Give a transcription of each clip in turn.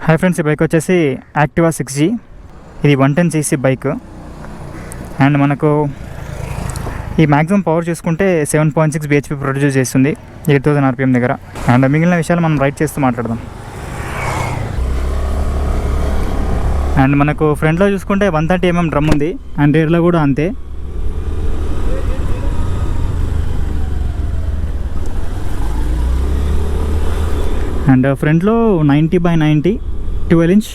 Hi friends, ఈ bike వచ్చేసి Activa 6G. ఇది 110cc బైక్. అండ్ మనకు ఈ మ్యాక్సిమం పవర్ చూసుకుంటే 7.6 bhp ప్రొడ్యూస్ చేస్తుంది 8000 rpm దగ్గర. అండ్ మిగిలిన విషయాలు మనం రైడ్ చేస్తూ మాట్లాడదాం. అండ్ మనకు ఫ్రంట్లో చూసుకుంటే 130mm డ్రమ్ ఉంది. అండ్ రియర్లో కూడా అంతే. అండ్ ఫ్రంట్లో 90/90 12-inch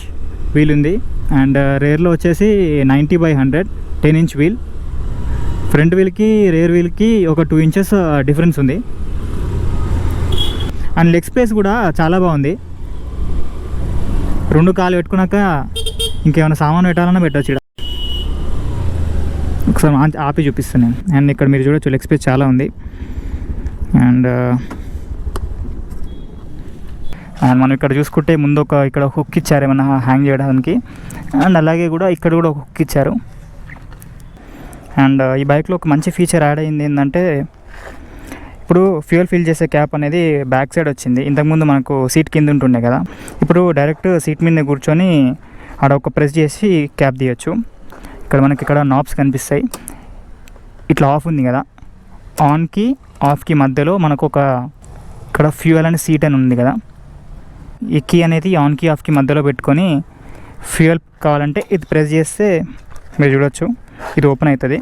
వీల్ ఉంది. అండ్ రేర్లో వచ్చేసి 90/100 10-inch వీల్. ఫ్రంట్ వీల్కి రేర్ వీల్కి ఒక 2 inches డిఫరెన్స్ ఉంది. అండ్ లెగ్ స్పేస్ కూడా చాలా బాగుంది. 2 కాలు పెట్టుకున్నాక ఇంకేమైనా సామాన్ పెట్టాలన్నా పెట్టవచ్చు. ఇక్కడ ఒకసారి ఆపి చూపిస్తాను నేను. అండ్ ఇక్కడ మీరు చూడొచ్చు, లెగ్ స్పేస్ చాలా ఉంది. అండ్ మనం ఇక్కడ చూసుకుంటే ముందు ఇక్కడ హుక్ ఇచ్చారు ఏమన్నా హ్యాంగ్ చేయడానికి. అండ్ అలాగే కూడా ఇక్కడ కూడా ఒక హుక్ ఇచ్చారు. అండ్ ఈ బైక్లో ఒక మంచి ఫీచర్ యాడ్ అయింది ఏంటంటే, ఇప్పుడు ఫ్యూయల్ ఫిల్ చేసే క్యాప్ అనేది బ్యాక్ సైడ్ వచ్చింది. ఇంతకుముందు మనకు సీట్ కింద ఉంటుండే కదా, ఇప్పుడు డైరెక్ట్ సీట్ మీద కూర్చొని ఆడ ఒక ప్రెస్ చేసి క్యాప్ తీయచ్చు. ఇక్కడ మనకి ఇక్కడ నాబ్స్ కనిపిస్తాయి. ఇట్లా ఆఫ్ ఉంది కదా, ఆన్కి ఆఫ్కి మధ్యలో మనకు ఒక ఇక్కడ ఫ్యూయల్ అనే సీట్ అని ఉంది కదా, ఈ కీ అనేది ఆన్కి ఆఫ్కి మధ్యలో పెట్టుకొని ఫ్యూయల్ కావాలంటే ఇది ప్రెస్ చేస్తే మీరు చూడొచ్చు, ఇది ఓపెన్ అవుతుంది.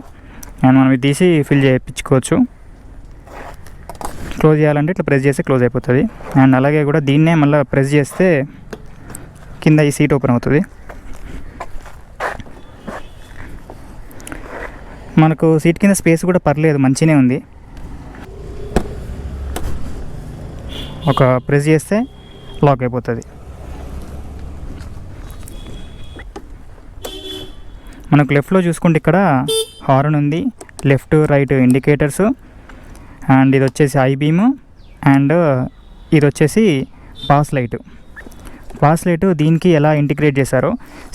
అండ్ మనం ఇది తీసి ఫిల్ చేయించుకోవచ్చు. క్లోజ్ చేయాలంటే ఇట్లా ప్రెస్ చేస్తే క్లోజ్ అయిపోతుంది. అండ్ అలాగే కూడా దీన్నే మళ్ళీ ప్రెస్ చేస్తే కింద ఈ సీట్ ఓపెన్ అవుతుంది. మనకు సీట్ కింద స్పేస్ కూడా పర్లేదు, మంచిగానే ఉంది. ఒక ప్రెస్ చేస్తే లాక్ అయిపోతుంది. మనకు లెఫ్ట్లో చూసుకుంటే ఇక్కడ హార్న్ ఉంది, లెఫ్ట్ రైట్ ఇండికేటర్స్. అండ్ ఇది వచ్చేసి ఐ బీమ్. అండ్ ఇది వచ్చేసి పాస్ లైట్. పాస్ లైట్ దీనికి ఎలా ఇంటిగ్రేట్ చేశారో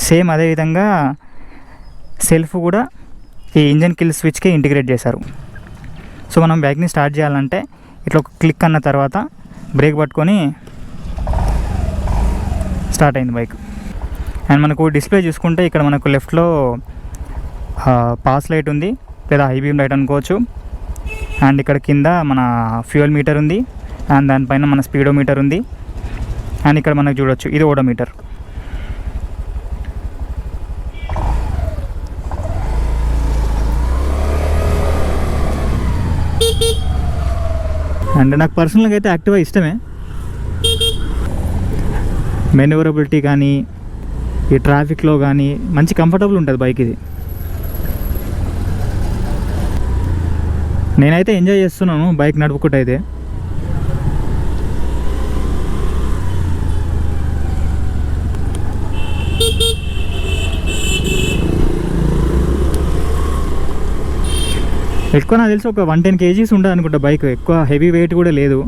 సేమ్ అదేవిధంగా సెల్ఫ్ కూడా ఈ ఇంజన్ కిల్ స్విచ్కి ఇంటిగ్రేట్ చేశారు. సో మనం బైక్ని స్టార్ట్ చేయాలంటే ఇట్లా ఒక క్లిక్ అన్న తర్వాత బ్రేక్ పట్టుకొని స్టార్ట్ అయింది బైక్. అండ్ మనకు డిస్ప్లే చూసుకుంటే ఇక్కడ మనకు లెఫ్ట్లో పాస్ లైట్ ఉంది, లేదా హై బీమ్ లైట్ అనుకోవచ్చు. అండ్ ఇక్కడ కింద మన ఫ్యూయల్ మీటర్ ఉంది. అండ్ దానిపైన మన స్పీడో మీటర్ ఉంది. అండ్ ఇక్కడ మనకు చూడొచ్చు, ఇది ఓడోమీటర్. అండ్ నాకు పర్సనల్గా అయితే యాక్టివా ఇష్టమే. మెనూవరబిలిటీ కానీ ఈ ట్రాఫిక్లో కానీ మంచి కంఫర్టబుల్ ఉంటుంది బైక్ ఇది. నేనైతే ఎంజాయ్ చేస్తున్నాను బైక్ నడుపుకుంటూ. అయితే ఎక్కువ నాకు తెలిసి ఒక 110 kgs ఉంటుంది అనుకుంటా బైక్. ఎక్కువ హెవీ వెయిట్ కూడా లేదు.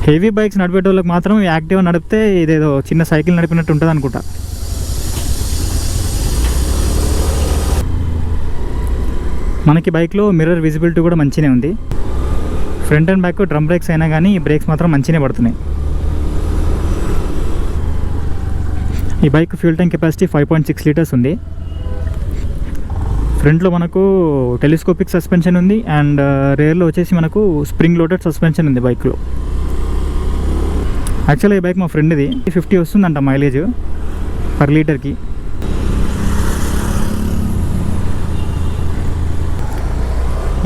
హెవీ బైక్స్ నడిపేటోళ్ళకి మాత్రం యాక్టివ్గా నడిపితే ఇదేదో చిన్న సైకిల్ నడిపినట్టు ఉంటుంది అనుకుంటా. మనకి బైక్లో మిర్రర్ విజిబిలిటీ కూడా మంచిగానే ఉంది. Front and back drum breaks అయినా కానీ ఈ బ్రేక్స్ మాత్రం మంచిగానే పడుతున్నాయి. ఈ bike fuel tank capacity 5.6 liters ఉంది. ఫ్రంట్లో మనకు టెలిస్కోపిక్ సస్పెన్షన్ ఉంది. అండ్ రేర్లో వచ్చేసి మనకు స్ప్రింగ్ లోడెడ్ సస్పెన్షన్ ఉంది బైక్లో. యాక్చువల్గా ఈ బైక్ మా ఫ్రెండ్ది 50 వస్తుందంట మైలేజ్ పర్ లీటర్కి.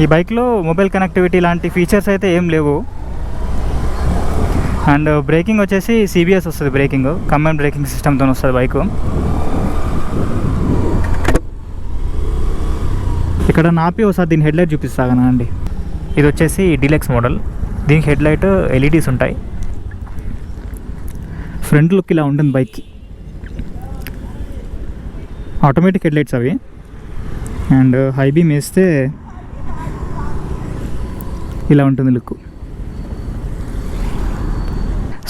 ఈ బైక్లో మొబైల్ కనెక్టివిటీ లాంటి ఫీచర్స్ అయితే ఏం లేవు. అండ్ బ్రేకింగ్ వచ్చేసి CBS వస్తుంది. బ్రేకింగ్ కంబైన్ బ్రేకింగ్ సిస్టమ్తో వస్తుంది బైకు. ఇక్కడ నాపి ఒకసారి దీని హెడ్లైట్ చూపిస్తాను అండి. ఇది వచ్చేసి డీలక్స్ మోడల్. దీనికి హెడ్లైట్ LEDs ఉంటాయి. ఫ్రంట్ లుక్ ఇలా ఉంటుంది బైక్కి. ఆటోమేటిక్ హెడ్లైట్స్ అవి. అండ్ హై బీమ్ వేస్తే ఇలా ఉంటుంది లుక్.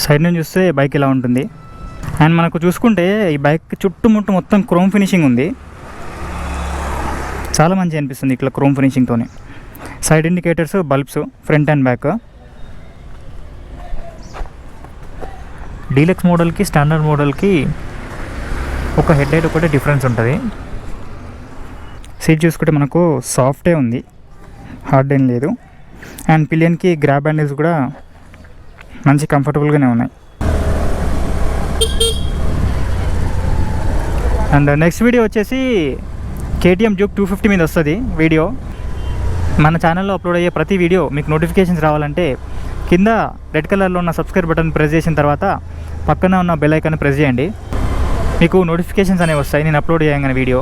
సైడ్ నుంచి చూస్తే బైక్ ఇలా ఉంటుంది. అండ్ మనకు చూసుకుంటే ఈ బైక్ చుట్టుముట్టు మొత్తం క్రోమ్ ఫినిషింగ్ ఉంది. చాలా మంచిగా అనిపిస్తుంది ఇట్లా క్రోమ్ ఫినిషింగ్తోనే. Side indicators, bulbs front and back. Deluxe మోడల్కి స్టాండర్డ్ మోడల్కి ఒక హెడ్ లైట్ ఒకటే డిఫరెన్స్ ఉంటుంది. సీట్ చూసుకుంటే మనకు సాఫ్టే ఉంది, హార్డ్ ఏం లేదు. అండ్ పిలియన్కి గ్రాబ్ హ్యాండిల్స్ కూడా మంచి కంఫర్టబుల్గానే ఉన్నాయి. అండ్ నెక్స్ట్ వీడియో వచ్చేసి KTM డ్యూక్ 250 మీద వస్తుంది వీడియో. మన ఛానల్లో అప్లోడ్ అయ్యే ప్రతి వీడియో మీకు నోటిఫికేషన్స్ రావాలంటే కింద రెడ్ కలర్లో ఉన్న సబ్స్క్రైబ్ బటన్ ప్రెస్ చేసిన తర్వాత పక్కన ఉన్న బెల్ ఐకాన్ ప్రెస్ చేయండి. మీకు నోటిఫికేషన్స్ అనేవి వస్తాయి నేను అప్లోడ్ చేయగానే వీడియో.